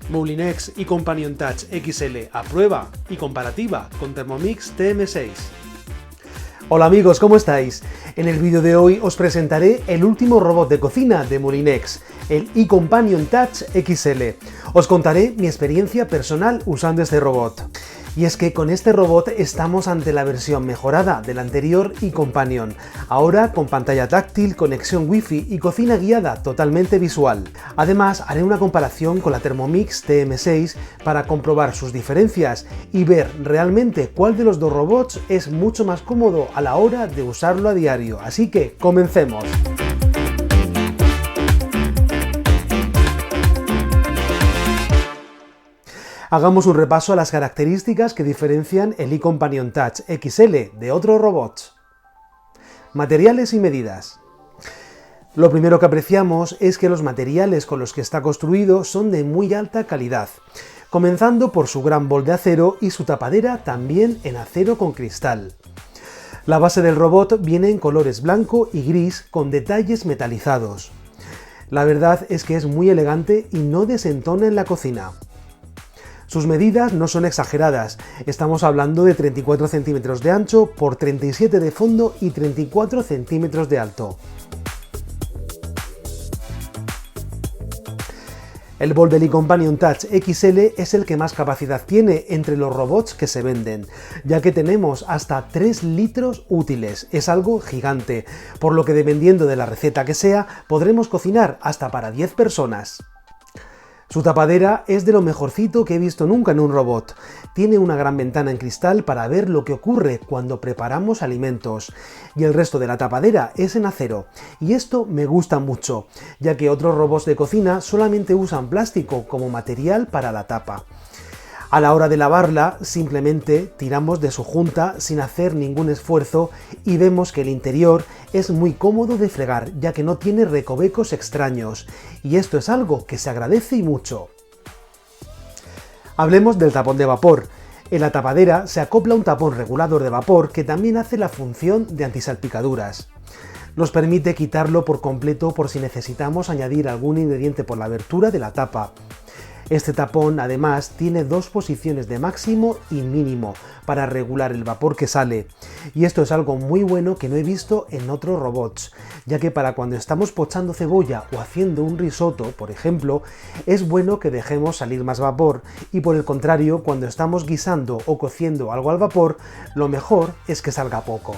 Moulinex y Companion Touch XL a prueba y comparativa con Thermomix TM6. Hola amigos, ¿cómo estáis? En el vídeo de hoy os presentaré el último robot de cocina de Moulinex, el eCompanion Touch XL. Os contaré mi experiencia personal usando este robot. Y es que con este robot estamos ante la versión mejorada del anterior eCompanion, ahora con pantalla táctil, conexión Wi-Fi y cocina guiada totalmente visual. Además, haré una comparación con la Thermomix TM6 para comprobar sus diferencias y ver realmente cuál de los dos robots es mucho más cómodo a la hora de usarlo a diario. Así que, comencemos. Hagamos un repaso a las características que diferencian el eCompanion Touch XL de otros robots. Materiales y medidas. Lo primero que apreciamos es que los materiales con los que está construido son de muy alta calidad, comenzando por su gran bol de acero y su tapadera también en acero con cristal. La base del robot viene en colores blanco y gris con detalles metalizados. La verdad es que es muy elegante y no desentona en la cocina. Sus medidas no son exageradas, estamos hablando de 34 centímetros de ancho por 37 de fondo y 34 centímetros de alto. El bol del eCompanion Touch XL es el que más capacidad tiene entre los robots que se venden, ya que tenemos hasta 3 litros útiles, es algo gigante, por lo que dependiendo de la receta que sea, podremos cocinar hasta para 10 personas. Su tapadera es de lo mejorcito que he visto nunca en un robot. Tiene una gran ventana en cristal para ver lo que ocurre cuando preparamos alimentos. Y el resto de la tapadera es en acero. Y esto me gusta mucho, ya que otros robots de cocina solamente usan plástico como material para la tapa. A la hora de lavarla, simplemente tiramos de su junta sin hacer ningún esfuerzo y vemos que el interior es muy cómodo de fregar, ya que no tiene recovecos extraños, y esto es algo que se agradece y mucho. Hablemos del tapón de vapor. En la tapadera se acopla un tapón regulador de vapor que también hace la función de antisalpicaduras. Nos permite quitarlo por completo por si necesitamos añadir algún ingrediente por la abertura de la tapa. Este tapón además tiene dos posiciones de máximo y mínimo para regular el vapor que sale, y esto es algo muy bueno que no he visto en otros robots, ya que para cuando estamos pochando cebolla o haciendo un risotto, por ejemplo, es bueno que dejemos salir más vapor, y por el contrario, cuando estamos guisando o cociendo algo al vapor, lo mejor es que salga poco.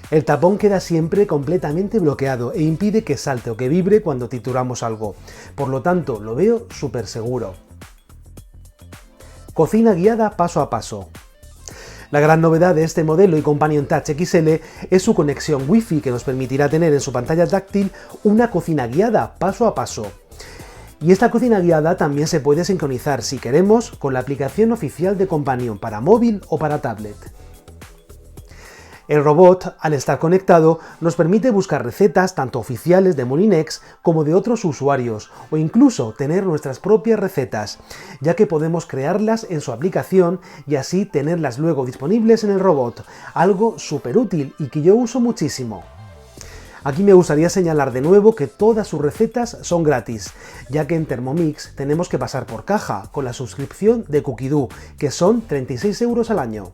El tapón queda siempre completamente bloqueado e impide que salte o que vibre cuando trituramos algo, por lo tanto lo veo súper seguro. Cocina guiada paso a paso. La gran novedad de este modelo eCompanion Touch XL es su conexión Wi-Fi que nos permitirá tener en su pantalla táctil una cocina guiada paso a paso. Y esta cocina guiada también se puede sincronizar si queremos con la aplicación oficial de Companion para móvil o para tablet. El robot, al estar conectado, nos permite buscar recetas tanto oficiales de Moulinex como de otros usuarios, o incluso tener nuestras propias recetas, ya que podemos crearlas en su aplicación y así tenerlas luego disponibles en el robot, algo súper útil y que yo uso muchísimo. Aquí me gustaría señalar de nuevo que todas sus recetas son gratis, ya que en Thermomix tenemos que pasar por caja con la suscripción de Cookidoo, que son 36 € al año.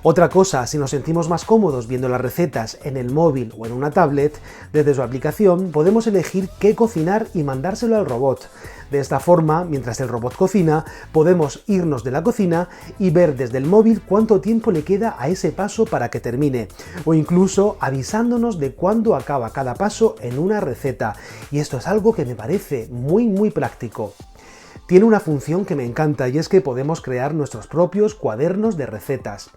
Otra cosa, si nos sentimos más cómodos viendo las recetas en el móvil o en una tablet, desde su aplicación podemos elegir qué cocinar y mandárselo al robot. De esta forma, mientras el robot cocina, podemos irnos de la cocina y ver desde el móvil cuánto tiempo le queda a ese paso para que termine, o incluso avisándonos de cuándo acaba cada paso en una receta. Y esto es algo que me parece muy práctico. Tiene una función que me encanta y es que podemos crear nuestros propios cuadernos de recetas.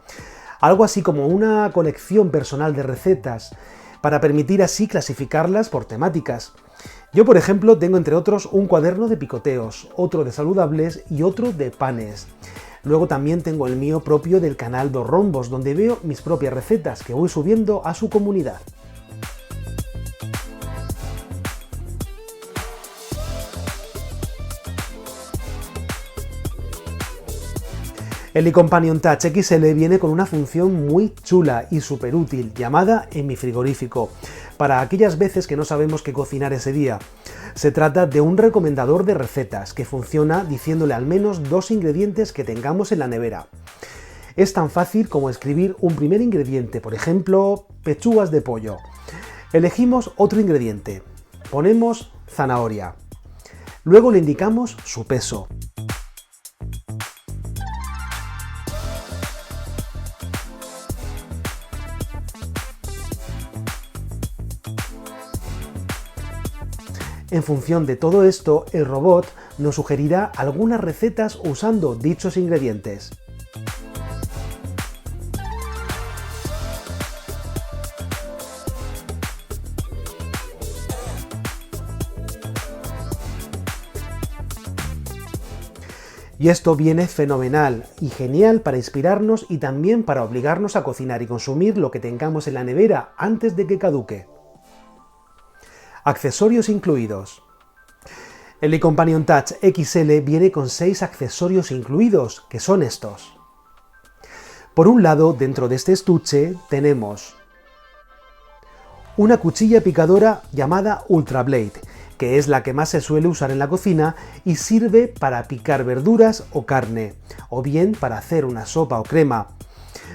Algo así como una colección personal de recetas, para permitir así clasificarlas por temáticas. Yo, por ejemplo, tengo entre otros un cuaderno de picoteos, otro de saludables y otro de panes. Luego también tengo el mío propio del canal Dos Rombos, donde veo mis propias recetas que voy subiendo a su comunidad. El eCompanion Touch XL viene con una función muy chula y súper útil, llamada En mi frigorífico, para aquellas veces que no sabemos qué cocinar ese día. Se trata de un recomendador de recetas que funciona diciéndole al menos 2 ingredientes que tengamos en la nevera. Es tan fácil como escribir un primer ingrediente, por ejemplo, pechugas de pollo. Elegimos otro ingrediente, ponemos zanahoria. Luego le indicamos su peso. En función de todo esto, el robot nos sugerirá algunas recetas usando dichos ingredientes. Y esto viene fenomenal y genial para inspirarnos y también para obligarnos a cocinar y consumir lo que tengamos en la nevera antes de que caduque. Accesorios incluidos. El iCompanion Touch XL viene con 6 accesorios incluidos, que son estos. Por un lado, dentro de este estuche tenemos una cuchilla picadora llamada Ultra Blade, que es la que más se suele usar en la cocina y sirve para picar verduras o carne, o bien para hacer una sopa o crema.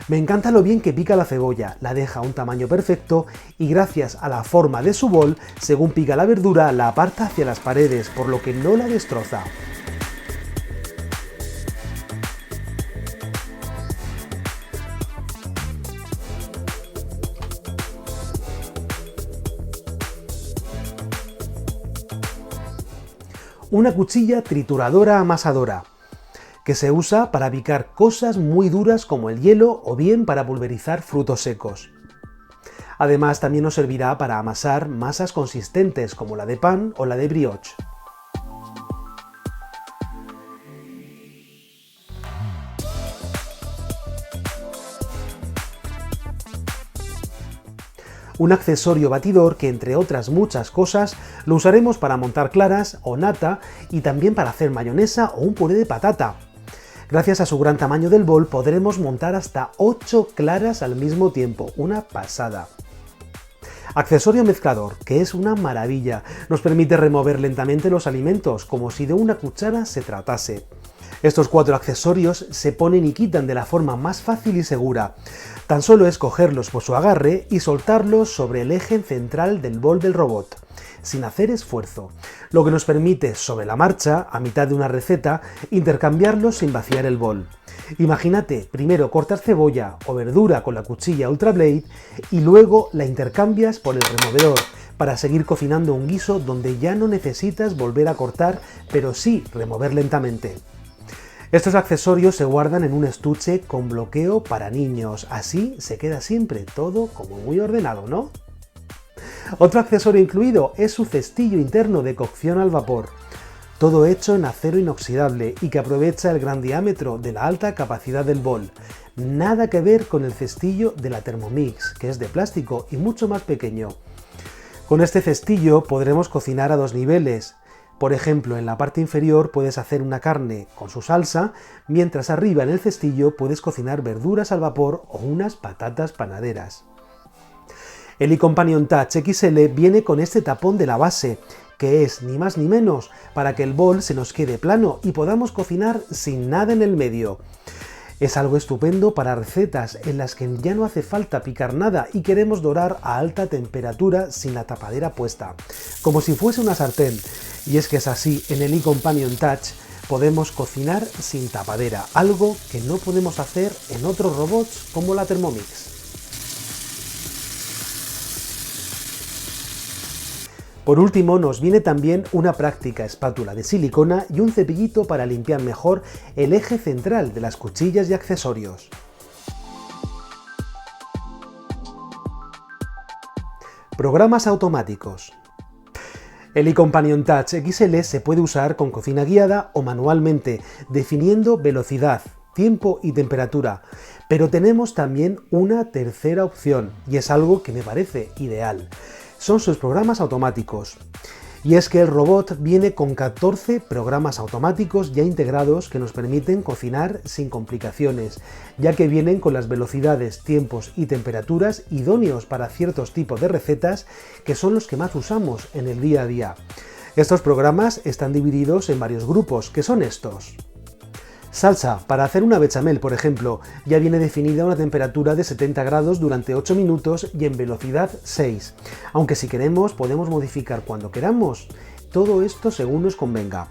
Me encanta lo bien que pica la cebolla, la deja a un tamaño perfecto y gracias a la forma de su bol, según pica la verdura, la aparta hacia las paredes, por lo que no la destroza. Una cuchilla trituradora amasadora, que se usa para picar cosas muy duras como el hielo o bien para pulverizar frutos secos. Además, también nos servirá para amasar masas consistentes como la de pan o la de brioche. Un accesorio batidor que, entre otras muchas cosas, lo usaremos para montar claras o nata y también para hacer mayonesa o un puré de patata. Gracias a su gran tamaño del bol podremos montar hasta 8 claras al mismo tiempo, una pasada. Accesorio mezclador, que es una maravilla, nos permite remover lentamente los alimentos, como si de una cuchara se tratase. Estos 4 accesorios se ponen y quitan de la forma más fácil y segura. Tan solo es cogerlos por su agarre y soltarlos sobre el eje central del bol del robot, sin hacer esfuerzo, lo que nos permite, sobre la marcha, a mitad de una receta, intercambiarlos sin vaciar el bol. Imagínate, primero cortas cebolla o verdura con la cuchilla Ultra Blade y luego la intercambias por el removedor para seguir cocinando un guiso donde ya no necesitas volver a cortar, pero sí remover lentamente. Estos accesorios se guardan en un estuche con bloqueo para niños, así se queda siempre todo como muy ordenado, ¿no? Otro accesorio incluido es su cestillo interno de cocción al vapor, todo hecho en acero inoxidable y que aprovecha el gran diámetro de la alta capacidad del bol. Nada que ver con el cestillo de la Thermomix, que es de plástico y mucho más pequeño. Con este cestillo podremos cocinar a 2 niveles. Por ejemplo, en la parte inferior puedes hacer una carne con su salsa, mientras arriba en el cestillo puedes cocinar verduras al vapor o unas patatas panaderas. El iCompanion Touch XL viene con este tapón de la base, que es ni más ni menos para que el bol se nos quede plano y podamos cocinar sin nada en el medio. Es algo estupendo para recetas en las que ya no hace falta picar nada y queremos dorar a alta temperatura sin la tapadera puesta, como si fuese una sartén. Y es que es así, en el iCompanion Touch podemos cocinar sin tapadera, algo que no podemos hacer en otros robots como la Thermomix. Por último, nos viene también una práctica espátula de silicona y un cepillito para limpiar mejor el eje central de las cuchillas y accesorios. Programas automáticos. El iCompanion Touch XL se puede usar con cocina guiada o manualmente, definiendo velocidad, tiempo y temperatura, pero tenemos también una tercera opción, y es algo que me parece ideal. Son sus programas automáticos. Y es que el robot viene con 14 programas automáticos ya integrados que nos permiten cocinar sin complicaciones, ya que vienen con las velocidades, tiempos y temperaturas idóneos para ciertos tipos de recetas que son los que más usamos en el día a día. Estos programas están divididos en varios grupos, que son estos. Salsa. Para hacer una bechamel, por ejemplo, ya viene definida una temperatura de 70 grados durante 8 minutos y en velocidad 6. Aunque si queremos podemos modificar cuando queramos. Todo esto según nos convenga.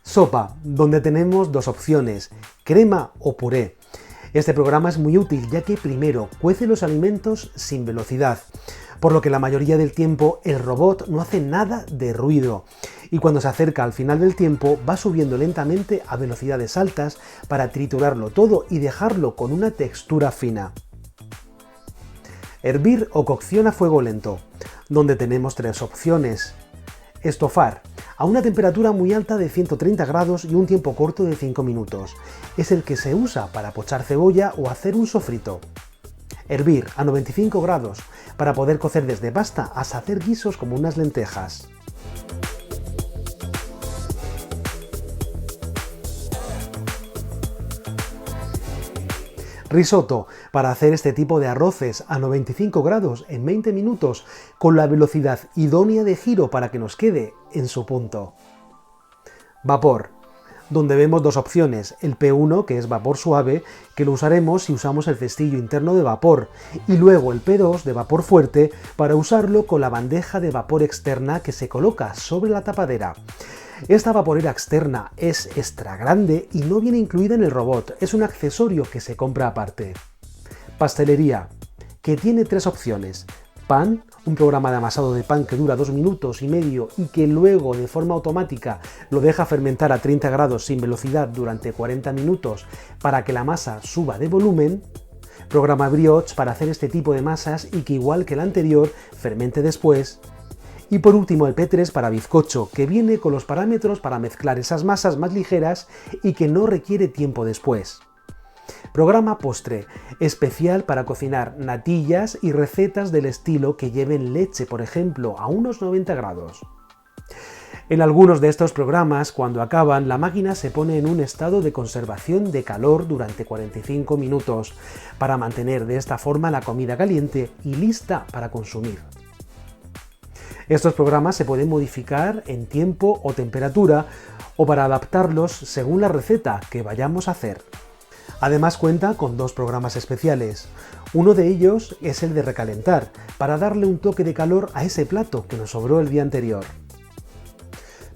Sopa, donde tenemos dos opciones, crema o puré. Este programa es muy útil ya que primero cuece los alimentos sin velocidad, por lo que la mayoría del tiempo el robot no hace nada de ruido y cuando se acerca al final del tiempo va subiendo lentamente a velocidades altas para triturarlo todo y dejarlo con una textura fina. Hervir o cocción a fuego lento, donde tenemos tres opciones. Estofar, a una temperatura muy alta de 130 grados y un tiempo corto de 5 minutos. Es el que se usa para pochar cebolla o hacer un sofrito. Hervir a 95 grados, para poder cocer desde pasta hasta hacer guisos como unas lentejas. Risotto, para hacer este tipo de arroces a 95 grados en 20 minutos con la velocidad idónea de giro para que nos quede en su punto. Vapor, donde vemos dos opciones, el P1 que es vapor suave, que lo usaremos si usamos el cestillo interno de vapor, y luego el P2 de vapor fuerte para usarlo con la bandeja de vapor externa que se coloca sobre la tapadera. Esta vaporera externa es extra grande y no viene incluida en el robot, es un accesorio que se compra aparte. Pastelería, que tiene tres opciones. Pan, un programa de amasado de pan que dura 2 minutos y medio y que luego de forma automática lo deja fermentar a 30 grados sin velocidad durante 40 minutos para que la masa suba de volumen. Programa brioche para hacer este tipo de masas y que igual que el anterior fermente después. Y por último el P3 para bizcocho, que viene con los parámetros para mezclar esas masas más ligeras y que no requiere tiempo después. Programa postre, especial para cocinar natillas y recetas del estilo que lleven leche, por ejemplo, a unos 90 grados. En algunos de estos programas, cuando acaban, la máquina se pone en un estado de conservación de calor durante 45 minutos, para mantener de esta forma la comida caliente y lista para consumir. Estos programas se pueden modificar en tiempo o temperatura o para adaptarlos según la receta que vayamos a hacer. Además cuenta con dos programas especiales. Uno de ellos es el de recalentar, para darle un toque de calor a ese plato que nos sobró el día anterior.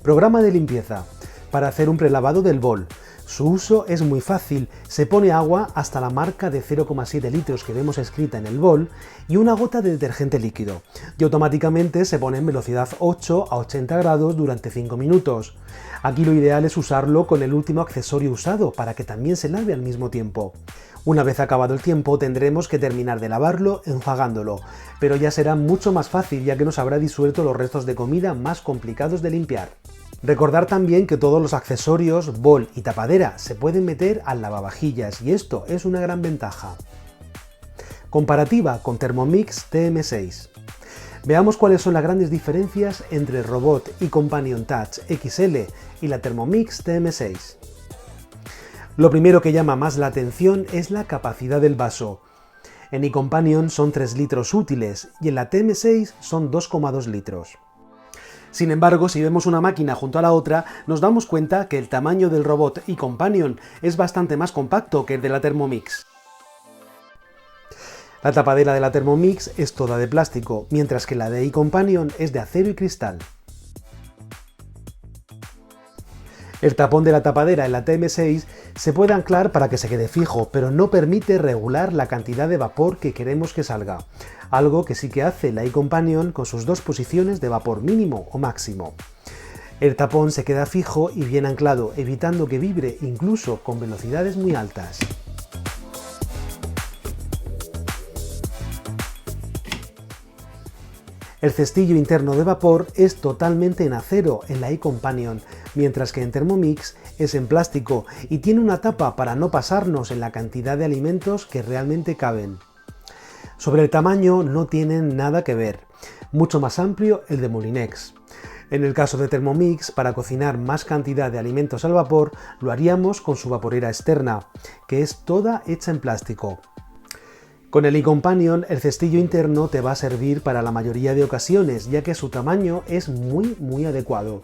Programa de limpieza, para hacer un prelavado del bol. Su uso es muy fácil, se pone agua hasta la marca de 0,7 litros que vemos escrita en el bol y una gota de detergente líquido, y automáticamente se pone en velocidad 8 a 80 grados durante 5 minutos. Aquí lo ideal es usarlo con el último accesorio usado para que también se lave al mismo tiempo. Una vez acabado el tiempo tendremos que terminar de lavarlo enjuagándolo, pero ya será mucho más fácil ya que nos habrá disuelto los restos de comida más complicados de limpiar. Recordar también que todos los accesorios, bol y tapadera se pueden meter al lavavajillas y esto es una gran ventaja. Comparativa con Thermomix TM6. Veamos cuáles son las grandes diferencias entre el robot iCompanion Touch XL y la Thermomix TM6. Lo primero que llama más la atención es la capacidad del vaso. En iCompanion son 3 litros útiles y en la TM6 son 2,2 litros. Sin embargo, si vemos una máquina junto a la otra, nos damos cuenta que el tamaño del robot iCompanion es bastante más compacto que el de la Thermomix. La tapadera de la Thermomix es toda de plástico, mientras que la de iCompanion es de acero y cristal. El tapón de la tapadera en la TM6 se puede anclar para que se quede fijo, pero no permite regular la cantidad de vapor que queremos que salga, algo que sí que hace la iCompanion con sus dos posiciones de vapor mínimo o máximo. El tapón se queda fijo y bien anclado, evitando que vibre incluso con velocidades muy altas. El cestillo interno de vapor es totalmente en acero en la iCompanion, mientras que en Thermomix es en plástico y tiene una tapa para no pasarnos en la cantidad de alimentos que realmente caben. Sobre el tamaño no tienen nada que ver, mucho más amplio el de Molinex. En el caso de Thermomix, para cocinar más cantidad de alimentos al vapor, lo haríamos con su vaporera externa, que es toda hecha en plástico. Con el iCompanion, el cestillo interno te va a servir para la mayoría de ocasiones, ya que su tamaño es muy adecuado.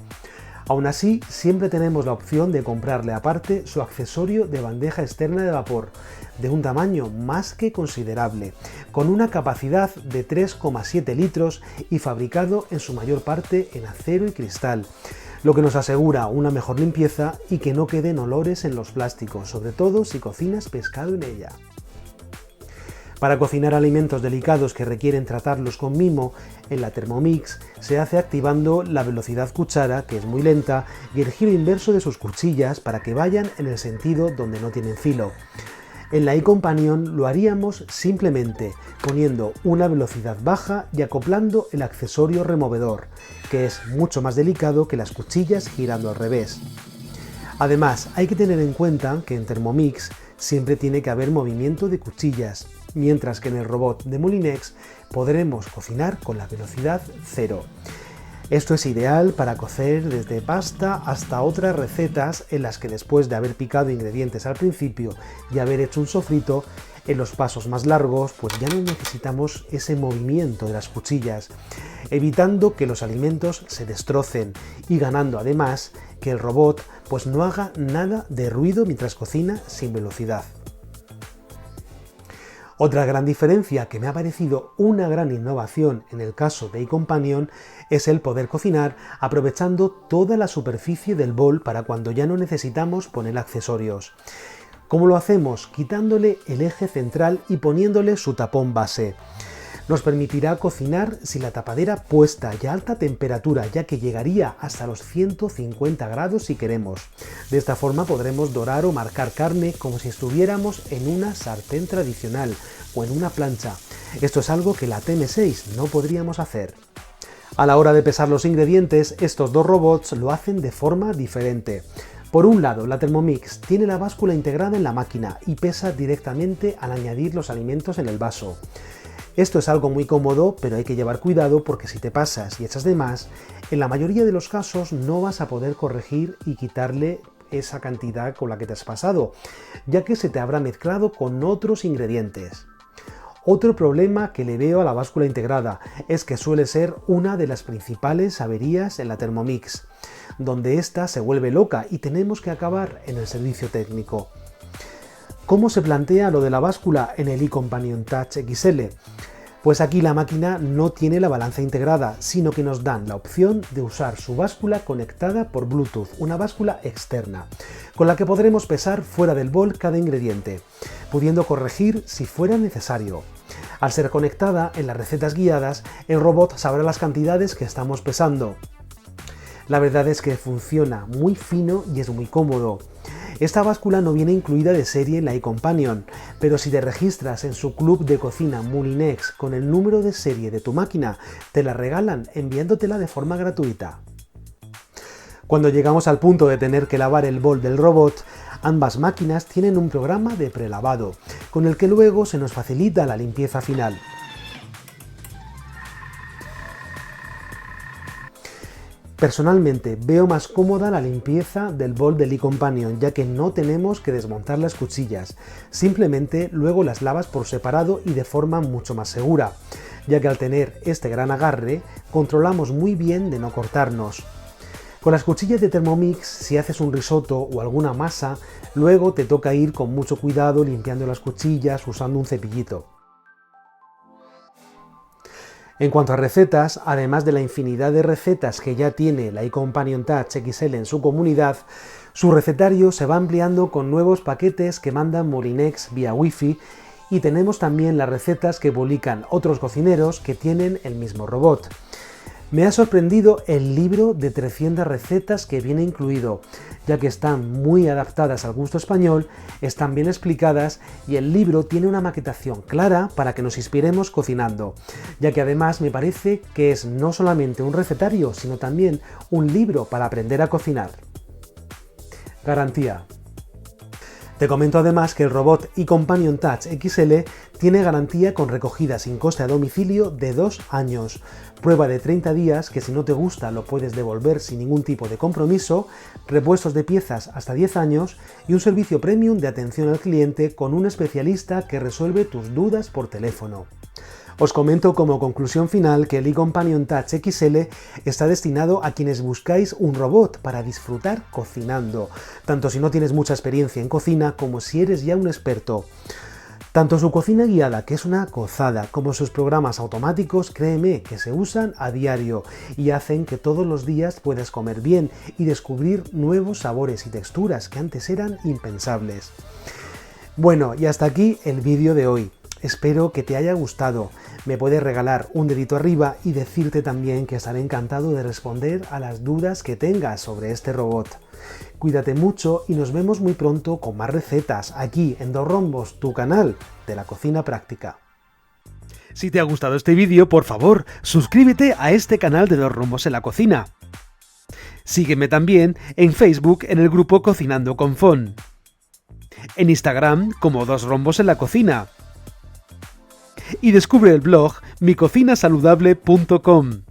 Aún así, siempre tenemos la opción de comprarle aparte su accesorio de bandeja externa de vapor, de un tamaño más que considerable, con una capacidad de 3,7 litros y fabricado en su mayor parte en acero y cristal, lo que nos asegura una mejor limpieza y que no queden olores en los plásticos, sobre todo si cocinas pescado en ella. Para cocinar alimentos delicados que requieren tratarlos con mimo, en la Thermomix se hace activando la velocidad cuchara, que es muy lenta, y el giro inverso de sus cuchillas para que vayan en el sentido donde no tienen filo. En la iCompanion lo haríamos simplemente poniendo una velocidad baja y acoplando el accesorio removedor, que es mucho más delicado que las cuchillas girando al revés. Además, hay que tener en cuenta que en Thermomix siempre tiene que haber movimiento de cuchillas, mientras que en el robot de Moulinex podremos cocinar con la velocidad 0. Esto es ideal para cocer desde pasta hasta otras recetas en las que después de haber picado ingredientes al principio y haber hecho un sofrito, en los pasos más largos pues ya no necesitamos ese movimiento de las cuchillas, evitando que los alimentos se destrocen y ganando además que el robot pues no haga nada de ruido mientras cocina sin velocidad. Otra gran diferencia que me ha parecido una gran innovación en el caso de iCompanion es el poder cocinar aprovechando toda la superficie del bol para cuando ya no necesitamos poner accesorios. ¿Cómo lo hacemos? Quitándole el eje central y poniéndole su tapón base. Nos permitirá cocinar sin la tapadera puesta y a alta temperatura, ya que llegaría hasta los 150 grados si queremos. De esta forma podremos dorar o marcar carne como si estuviéramos en una sartén tradicional o en una plancha. Esto es algo que la TM6 no podríamos hacer. A la hora de pesar los ingredientes, estos dos robots lo hacen de forma diferente. Por un lado, la Thermomix tiene la báscula integrada en la máquina y pesa directamente al añadir los alimentos en el vaso. Esto es algo muy cómodo, pero hay que llevar cuidado porque si te pasas y echas de más, en la mayoría de los casos no vas a poder corregir y quitarle esa cantidad con la que te has pasado, ya que se te habrá mezclado con otros ingredientes. Otro problema que le veo a la báscula integrada es que suele ser una de las principales averías en la Thermomix, donde ésta se vuelve loca y tenemos que acabar en el servicio técnico. ¿Cómo se plantea lo de la báscula en el iCompanion Touch XL? Pues aquí la máquina no tiene la balanza integrada, sino que nos dan la opción de usar su báscula conectada por Bluetooth, una báscula externa, con la que podremos pesar fuera del bol cada ingrediente, pudiendo corregir si fuera necesario. Al ser conectada en las recetas guiadas, el robot sabrá las cantidades que estamos pesando. La verdad es que funciona muy fino y es muy cómodo. Esta báscula no viene incluida de serie en la iCompanion, pero si te registras en su club de cocina Moulinex con el número de serie de tu máquina, te la regalan enviándotela de forma gratuita. Cuando llegamos al punto de tener que lavar el bol del robot, ambas máquinas tienen un programa de prelavado, con el que luego se nos facilita la limpieza final. Personalmente veo más cómoda la limpieza del bol del iCompanion, ya que no tenemos que desmontar las cuchillas, simplemente luego las lavas por separado y de forma mucho más segura, ya que al tener este gran agarre controlamos muy bien de no cortarnos. Con las cuchillas de Thermomix, si haces un risotto o alguna masa, luego te toca ir con mucho cuidado limpiando las cuchillas usando un cepillito. En cuanto a recetas, además de la infinidad de recetas que ya tiene la iCompanion Touch XL en su comunidad, su recetario se va ampliando con nuevos paquetes que mandan Moulinex vía Wi-Fi y tenemos también las recetas que publican otros cocineros que tienen el mismo robot. Me ha sorprendido el libro de 300 recetas que viene incluido, ya que están muy adaptadas al gusto español, están bien explicadas y el libro tiene una maquetación clara para que nos inspiremos cocinando, ya que además me parece que es no solamente un recetario, sino también un libro para aprender a cocinar. Garantía. Te comento además que el robot eCompanion Touch XL tiene garantía con recogida sin coste a domicilio de 2 años, prueba de 30 días que si no te gusta lo puedes devolver sin ningún tipo de compromiso, repuestos de piezas hasta 10 años y un servicio premium de atención al cliente con un especialista que resuelve tus dudas por teléfono. Os comento como conclusión final que el eCompanion Touch XL está destinado a quienes buscáis un robot para disfrutar cocinando, tanto si no tienes mucha experiencia en cocina como si eres ya un experto. Tanto su cocina guiada, que es una gozada, como sus programas automáticos, créeme que se usan a diario y hacen que todos los días puedas comer bien y descubrir nuevos sabores y texturas que antes eran impensables. Bueno, y hasta aquí el vídeo de hoy. Espero que te haya gustado. Me puedes regalar un dedito arriba y decirte también que estaré encantado de responder a las dudas que tengas sobre este robot. Cuídate mucho y nos vemos muy pronto con más recetas aquí en Dos Rombos, tu canal de la cocina práctica. Si te ha gustado este vídeo, por favor, suscríbete a este canal de Dos Rombos en la cocina. Sígueme también en Facebook en el grupo Cocinando con Fon. En Instagram como Dos Rombos en la cocina. Y descubre el blog micocinasaludable.com.